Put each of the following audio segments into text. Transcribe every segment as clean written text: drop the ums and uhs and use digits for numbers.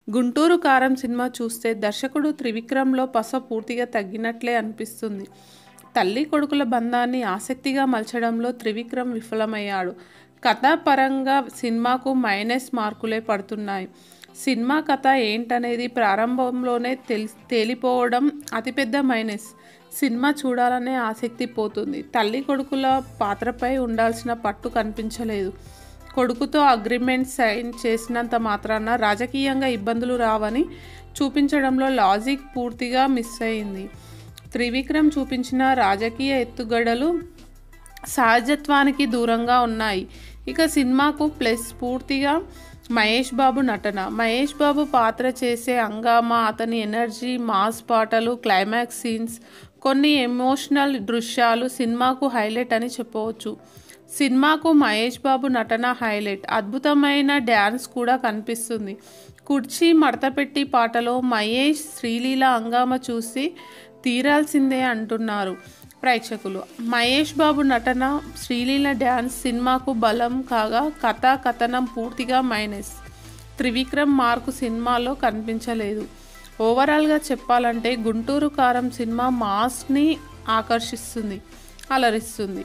గుంటూరు కారం సినిమా చూస్తే దర్శకుడు త్రివిక్రమ్లో పస పూర్తిగా తగ్గినట్లే అనిపిస్తుంది. తల్లి కొడుకుల బంధాన్ని ఆసక్తిగా మలచడంలో త్రివిక్రమ్ విఫలమయ్యాడు. కథాపరంగా సినిమాకు మైనస్ మార్కులే పడుతున్నాయి. సినిమా కథ ఏంటనేది ప్రారంభంలోనే తేలిపోవడం అతిపెద్ద మైనస్. సినిమా చూడాలనే ఆసక్తి పోతుంది. తల్లి కొడుకుల పాత్రపై ఉండాల్సిన పట్టు కనిపించలేదు. కొడుకుతో అగ్రిమెంట్ సైన్ చేసినంత మాత్రాన రాజకీయంగా ఇబ్బందులు రావని చూపించడంలో లాజిక్ పూర్తిగా మిస్ అయింది. త్రివిక్రమ్ చూపించిన రాజకీయ ఎత్తుగడలు సహజత్వానికి దూరంగా ఉన్నాయి. ఇక సినిమాకు ప్లస్ పూర్తిగా మహేష్ బాబు నటన. మహేష్ బాబు పాత్ర చేసే హంగామా, అతని ఎనర్జీ, మాస్ పాటలు, క్లైమాక్స్ సీన్స్, కొన్ని ఎమోషనల్ దృశ్యాలు సినిమాకు హైలైట్ అని చెప్పవచ్చు. సినిమాకు మహేష్ బాబు నటన హైలైట్. అద్భుతమైన డ్యాన్స్ కూడా కనిపిస్తుంది. కుర్చీ మడతపెట్టి పాటలో మహేష్ శ్రీలీల హంగామా చూసి తీరాల్సిందే అంటున్నారు ప్రేక్షకులు. మహేష్ బాబు నటన, శ్రీలీల డ్యాన్స్ సినిమాకు బలం కాగా కథనం పూర్తిగా మైనస్. త్రివిక్రమ్ మార్కు సినిమాలో కనిపించలేదు. ఓవరాల్గా చెప్పాలంటే గుంటూరు కారం సినిమా మాస్ని ఆకర్షిస్తుంది, అలరిస్తుంది.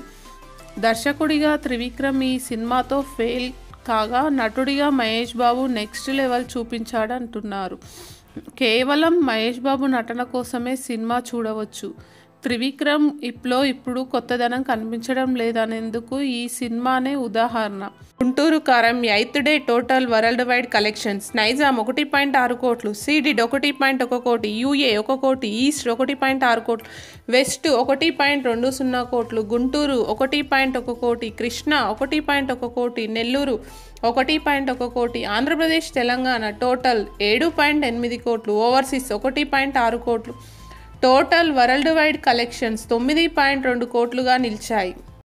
దర్శకుడిగా త్రివిక్రమ్ ఈ సినిమాతో ఫెయిల్ కాగా నటుడిగా మహేష్ బాబు నెక్స్ట్ లెవెల్ చూపించాడంటున్నారు. కేవలం మహేష్ బాబు నటన కోసమే సినిమా చూడవచ్చు. త్రివిక్రమ్ ఇప్పుడు కొత్తదనం కనిపించడం లేదనేందుకు ఈ సినిమానే ఉదాహరణ. గుంటూరు కారం 8th day total world wide collections. Nizam 1.6 కోట్లు, సీడెడ్ 1.1 కోటి, యూఏ 1 కోటి, ఈస్ట్ 1.6 కోట్లు, వెస్ట్ 1.20 కోట్లు, గుంటూరు 1.1 కోటి, కృష్ణా 1.1 కోటి, నెల్లూరు 1.1 కోటి, ఆంధ్రప్రదేశ్ తెలంగాణ టోటల్ 7.8 కోట్లు, ఓవర్సీస్ 1.6 కోట్లు. టోటల్ వరల్డ్ వైడ్ కలెక్షన్స్ 9.2 కోట్లుగా నిలిచాయి.